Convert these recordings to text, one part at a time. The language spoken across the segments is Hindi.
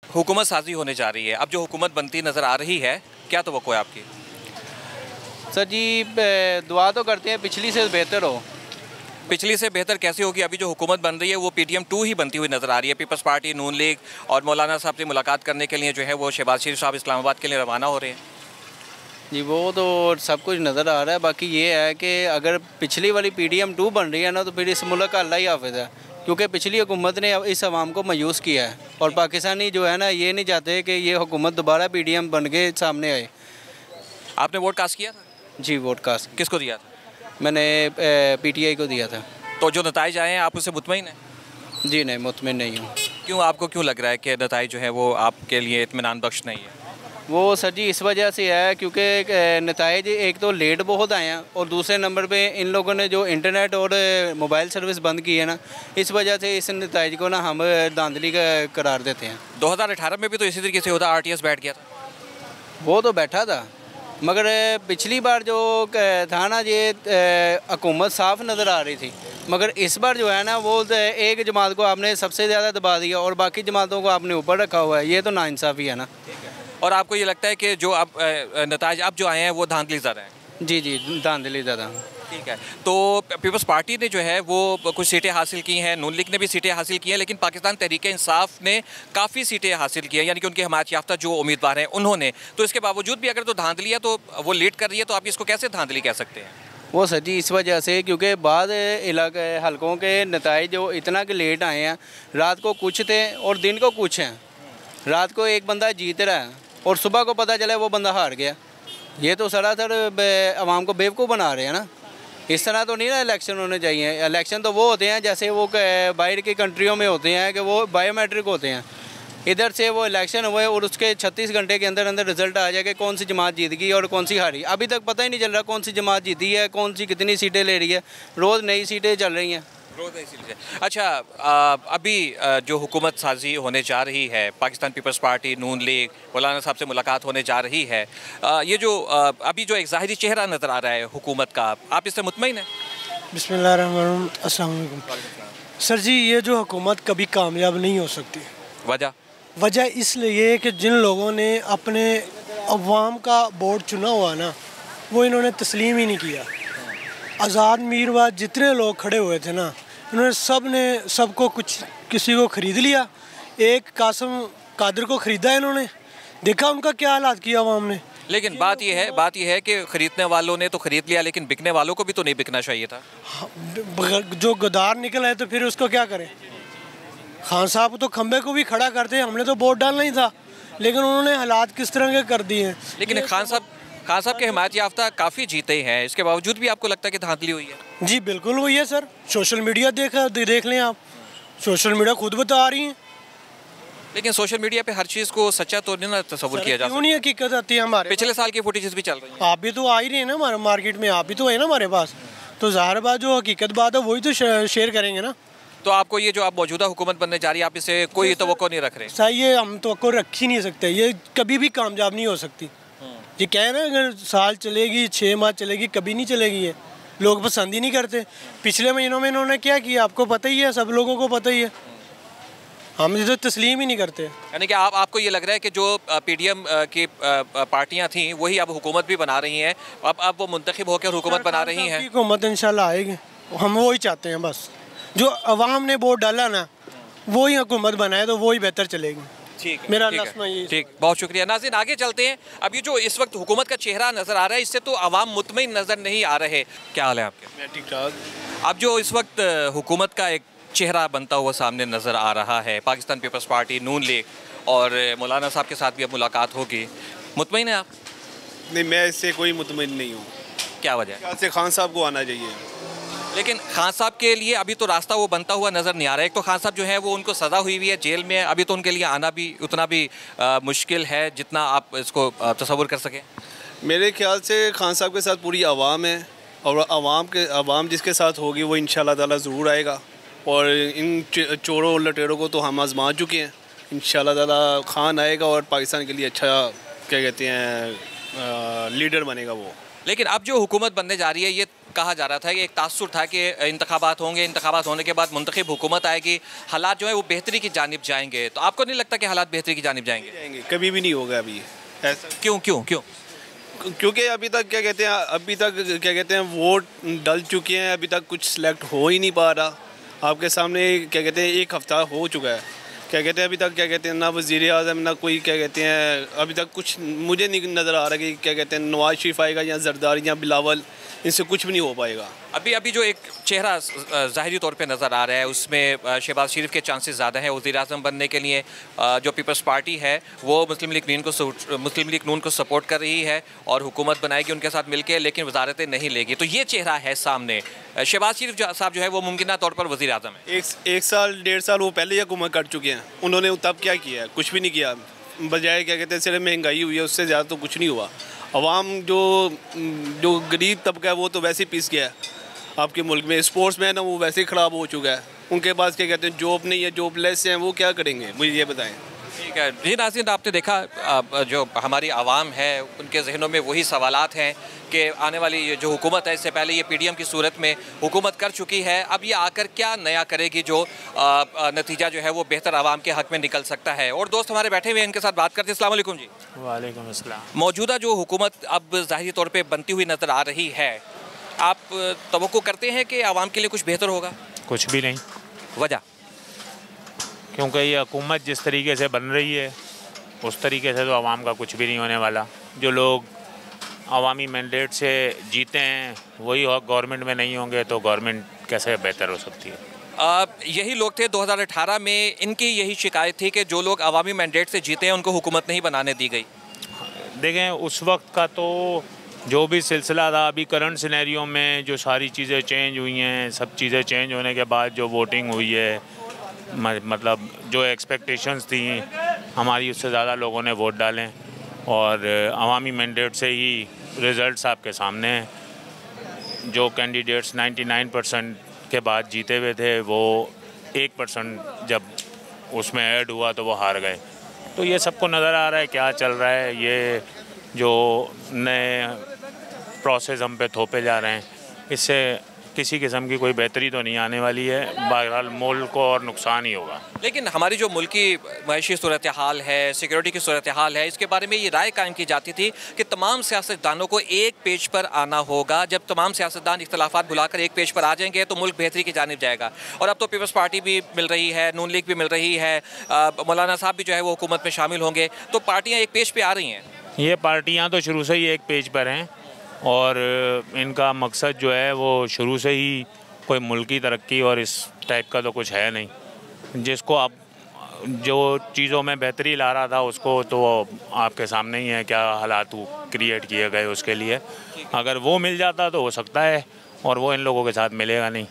हुकूमत साजी होने जा रही है, अब जो हुकूमत बनती नज़र आ रही है, क्या तवक्को है आपकी? सर जी दुआ तो करते हैं पिछली से बेहतर हो। पिछली से बेहतर कैसे होगी? अभी जो हुकूमत बन रही है वो PTM 2 ही बनती हुई नज़र आ रही है। पीपल्स पार्टी, नून लीग और मौलाना साहब से मुलाकात करने के लिए जो है वो शहबाज शरीफ साहब इस्लामाबाद के लिए रवाना हो रहे हैं। जी वो तो सब कुछ नज़र आ रहा है। बाकी ये है कि अगर पिछली वाली PTM 2 बन रही है ना, तो फिर इस मुल्क का अल्लाह ही हाफिज़ है, क्योंकि पिछली हुकूमत ने इस आवाम को मायूस किया है। और पाकिस्तानी जो है ना, ये नहीं चाहते कि ये हुकूमत दोबारा PTM बन के सामने आए। आपने वोट कास्ट किया था? जी वोट कास्ट किसको दिया था? मैंने PTI को दिया था। तो जो नताइज आए हैं आप उससे मुतमईन हैं? जी नहीं, मुतमिन नहीं हूँ। क्यों, आपको क्यों लग रहा है कि नताइज जो है वो आपके लिए इत्मीनान बख्श नहीं है? वो सर जी इस वजह से है क्योंकि नताइज एक तो लेट बहुत आए हैं, और दूसरे नंबर पे इन लोगों ने जो इंटरनेट और मोबाइल सर्विस बंद की है ना, इस वजह से इस नताइज को ना हम धांधली का करार देते हैं। 2018 में भी तो इसी तरीके से होता, RTS बैठ गया था। वो तो बैठा था, मगर पिछली बार जो था ना, ये हुकूमत साफ नज़र आ रही थी, मगर इस बार जो है ना वो एक जमात को आपने सबसे ज़्यादा दबा दिया और बाकी जमातों को आपने ऊपर रखा हुआ है। ये तो नाइंसाफ़ी है ना। और आपको ये लगता है कि जो अब नताइज अब जो आए हैं वो धांधली ज़्यादा हैं? जी जी, धांधली ज़्यादा। ठीक है, तो पीपल्स पार्टी ने जो है वो कुछ सीटें हासिल की हैं, नून लीग ने भी सीटें हासिल की हैं, लेकिन पाकिस्तान तहरीक-ए-इंसाफ ने काफ़ी सीटें हासिल की हैं, यानी कि उनके हमायत याफ्ता जो उम्मीदवार हैं उन्होंने। तो इसके बावजूद भी अगर तो धांधली है, तो वो लीड कर रही है, तो आप इसको कैसे धांधली कह सकते हैं? वो सर जी इस वजह से क्योंकि बाद इलाके हलकों के नताइज जो इतना कि लेट आए हैं, रात को कुछ थे और दिन को कुछ हैं। रात को एक बंदा जीत रहा है और सुबह को पता चला वो बंदा हार गया। ये तो सरासर आवाम को बेवकूफ़ बना रहे हैं ना। इस तरह तो नहीं ना इलेक्शन होने चाहिए। इलेक्शन तो वो होते हैं जैसे वो बाहर की कंट्रियों में होते हैं कि वो बायोमेट्रिक होते हैं। इधर से वो इलेक्शन हुए और उसके 36 घंटे के अंदर अंदर रिजल्ट आ जाएगा कौन सी जमात जीत गई और कौन सी हारी। अभी तक पता ही नहीं चल रहा कौन सी जमात जीती है, कौन सी कितनी सीटें ले रही है। रोज़ नई सीटें चल रही हैं। अच्छा, अभी जो हुकूमत साजी होने जा रही है, पाकिस्तान पीपल्स पार्टी, नून लीग, मौलाना साहब से मुलाकात होने जा रही है, ये जो अभी जो एक ज़ाहिरी चेहरा नज़र आ रहा है हुकूमत का, आप इससे मुतमईन हैं? बिस्मिल्लाहिर्रहमानिर्रहीम, अस्सलाम वालेकुम। सर जी ये जो हुकूमत कभी कामयाब नहीं हो सकती। वजह इसलिए कि जिन लोगों ने अपने अवाम का बोर्ड चुना हुआ ना, वो इन्होंने तस्लीम ही नहीं किया। आज़ाद मीरवाद जितने लोग खड़े हुए थे ना, इन्होंने सबको कुछ किसी को ख़रीद लिया। एक कासिम कादर को ख़रीदा इन्होंने, देखा उनका क्या हालात किया अवाम ने। लेकिन बात यह है कि ख़रीदने वालों ने तो ख़रीद लिया, लेकिन बिकने वालों को भी तो नहीं बिकना चाहिए था। जो गद्दार निकल आए तो फिर उसको क्या करें। खान साहब तो खंबे को भी खड़ा करते, हमने तो वोट डालना ही था, लेकिन उन्होंने हालात किस तरह के कर दिए हैं। लेकिन खान साहब के हिमायत याफ्ता काफ़ी जीते हैं, इसके बावजूद भी आपको लगता है कि धांधली हुई है? जी बिल्कुल हुई है सर। सोशल मीडिया देख लें आप, सोशल मीडिया खुद बता रही है। लेकिन सोशल मीडिया पे हर चीज़ को सच्चा तो नहीं ना तस्वुर किया जा सकता। क्यों नहीं हकीकत आती है हमारे पिछले साल की फुटेजेस भी चल रही हैं। आप भी तो आ ही रहे हैं ना हमारे मार्केट में, आप भी तो है ना हमारे पास, तो ज़ाहिर बात जो हकीकत बात है वही तो शेयर करेंगे ना। तो आपको ये जो आप मौजूदा हुकूमत बनने जा रही है, आप इसे कोई तवक्को नहीं रख रहे? सही है, हम तवक्को रख ही नहीं सकते, ये कभी भी कामयाब नहीं हो सकती। ये कह रहे हैं अगर साल चलेगी, 6 माह चलेगी, कभी नहीं चलेगी। ये लोग पसंद ही नहीं करते। पिछले महीनों में इन्होंने क्या किया आपको पता ही है, सब लोगों को पता ही है। हम इसे तस्लीम ही नहीं करते। यानी कि आपको ये लग रहा है कि जो PTM की पार्टियां थी वही अब हुकूमत भी बना रही हैं, अब वो मुंतखब होकर हुकूमत बना रही हैं। हुकूमत इंशाल्लाह आएगी, हम वो ही चाहते हैं। बस जो अवाम ने वोट डाला ना, वही हुकूमत बनाए तो वही बेहतर चलेगी। ठीक है, मेरा ठीक, बहुत शुक्रिया। नाज़रीन आगे चलते हैं। अब ये जो इस वक्त हुकूमत का चेहरा नज़र आ रहा है, इससे तो अवाम मुतमईन नज़र नहीं आ रहे। क्या हाल है आपके? मैं ठीक ठाक। अब जो इस वक्त हुकूमत का एक चेहरा बनता हुआ सामने नज़र आ रहा है, पाकिस्तान पीपल्स पार्टी, नून लीग और मौलाना साहब के साथ भी अब मुलाकात होगी, मुतमईन है आप? नहीं, मैं इससे कोई मुतमईन नहीं हूँ। क्या वजह? ख्याल से खान साहब को आना चाहिए। लेकिन खान साहब के लिए अभी तो रास्ता वो बनता हुआ नज़र नहीं आ रहा है। एक तो खान साहब जो है वो उनको सज़ा हुई हुई है, जेल में है, अभी तो उनके लिए आना भी उतना भी मुश्किल है जितना आप इसको तसव्वुर कर सकें। मेरे ख्याल से खान साहब के साथ पूरी आवाम है, और आवाम जिसके साथ होगी वो इंशाल्लाह ताला ज़रूर आएगा। और इन चोरों और लटेरों को तो हम आजमा चुके हैं। इंशाल्लाह ताला खान आएगा और पाकिस्तान के लिए अच्छा क्या कहते हैं लीडर बनेगा वो। लेकिन अब जो हुकूमत बनने जा रही है, ये कहा जा रहा था कि एक तासुर था कि इंतखाबात होंगे, इंतखाबात होने के बाद मुंतखब हुकूमत आएगी, हालात जो है वो बेहतरी की जानिब जाएंगे। तो आपको नहीं लगता कि हालात बेहतरी की जानिब जाएंगे? कभी भी नहीं होगा अभी ऐसा। क्यों क्यों क्यों? क्योंकि अभी तक क्या कहते हैं वोट डल चुके हैं, अभी तक कुछ सिलेक्ट हो ही नहीं पा रहा। आपके सामने क्या कहते हैं 1 हफ्ता हो चुका है, क्या कहते हैं अभी तक क्या कहते हैं ना वज़ीर आज़म ना कोई क्या कहते हैं अभी तक कुछ मुझे नहीं नज़र आ रहा कि क्या कहते हैं नवाज शरीफ आएगा या जरदारी या बिलावल, इनसे कुछ भी नहीं हो पाएगा। अभी जो एक चेहरा ज़ाहिरी तौर पे नज़र आ रहा है उसमें शहबाज शरीफ के चांसेस ज़्यादा हैं वज़ीर आज़म बनने के लिए। जो पीपल्स पार्टी है वो मुस्लिम लीग नून को सपोर्ट कर रही है और हुकूमत बनाएगी उनके साथ मिलकर, लेकिन वजारतें नहीं लेगी। तो ये चेहरा है सामने। शहबाज शरीफ साहब जो है वो मुमकिन तौर पर वज़ीर आज़म है। एक साल 1.5 साल वो पहले ही हुकूमत कर चुके हैं, उन्होंने तब क्या किया है? कुछ भी नहीं किया, बजाय क्या कहते हैं सिर्फ महंगाई हुई है, उससे ज़्यादा तो कुछ नहीं हुआ। अवाम जो गरीब तबका है वो तो वैसे ही पिस गया है आपके मुल्क में। स्पोर्ट्स मैन है वो वैसे ही ख़राब हो चुका है, उनके पास क्या कहते हैं जॉब नहीं है, जॉबलेस हैं, वो क्या करेंगे मुझे ये बताएं। ठीक है जी नाज़रीन, आपने देखा जो हमारी आवाम है उनके जहनों में वही सवालात हैं कि आने वाली ये जो हुकूमत है, इससे पहले ये पीडीएम की सूरत में हुकूमत कर चुकी है, अब ये आकर क्या नया करेगी जो नतीजा जो है वो बेहतर आवाम के हक़ में निकल सकता है। और दोस्त हमारे बैठे हुए हैं, इनके साथ बात करते हैं। अस्सलाम वालेकुम जी। वालेकुम अस्सलाम। मौजूदा जो हुकूमत अब ज़ाहिरी तौर पर बनती हुई नज़र आ रही है, आप तवक्को करते हैं कि आवाम के लिए कुछ बेहतर होगा? कुछ भी नहीं। वजह? क्योंकि ये हुकूमत जिस तरीके से बन रही है उस तरीके से तो आवाम का कुछ भी नहीं होने वाला। जो लोग अवामी मैंडेट से जीते हैं वही गवर्नमेंट में नहीं होंगे तो गवर्नमेंट कैसे बेहतर हो सकती है? यही लोग थे 2018 में, इनकी यही शिकायत थी कि जो लोग अवामी मैंडेट से जीते हैं उनको हुकूमत नहीं बनाने दी गई। देखें उस वक्त का तो जो भी सिलसिला था, अभी करंट सिनेरियो में जो सारी चीज़ें चेंज हुई हैं, सब चीज़ें चेंज होने के बाद जो वोटिंग हुई है, मतलब जो एक्सपेक्टेशंस थी हमारी उससे ज़्यादा लोगों ने वोट डालें और अवामी मैंडेट से ही रिज़ल्ट्स आपके सामने हैं। जो कैंडिडेट्स 99% के बाद जीते हुए थे वो 1% जब उसमें ऐड हुआ तो वो हार गए। तो ये सबको नज़र आ रहा है क्या चल रहा है। ये जो नए प्रोसेस हम पे थोपे जा रहे हैं इससे किसी किस्म की कोई बेहतरी तो नहीं आने वाली है, बहरहाल मुल्क को और नुकसान ही होगा। लेकिन हमारी जो मुल्क की मईशी सूरत हाल है, सिक्योरिटी की सूरत हाल है, इसके बारे में ये राय कायम की जाती थी कि तमाम सियासतदानों को एक पेज पर आना होगा। जब तमाम सियासतदान इख्तलाफात भुलाकर एक पेज पर आ जाएंगे तो मुल्क बेहतरी की जानिब जाएगा। और अब तो पीपल्स पार्टी भी मिल रही है, नून लीग भी मिल रही है, मौलाना साहब भी जो है वो हुकूमत में शामिल होंगे, तो पार्टियाँ एक पेज पर आ रही हैं। ये पार्टियाँ तो शुरू से ही एक पेज पर हैं और इनका मकसद जो है वो शुरू से ही कोई मुल्की तरक्की और इस टाइप का तो कुछ है नहीं। जिसको आप जो चीज़ों में बेहतरी ला रहा था उसको तो आपके सामने ही है क्या हालात क्रिएट किए गए उसके लिए। अगर वो मिल जाता तो हो सकता है, और वो इन लोगों के साथ मिलेगा नहीं।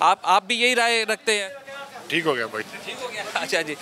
आप भी यही राय रखते हैं? ठीक हो गया भाई, ठीक हो गया। अच्छा जी,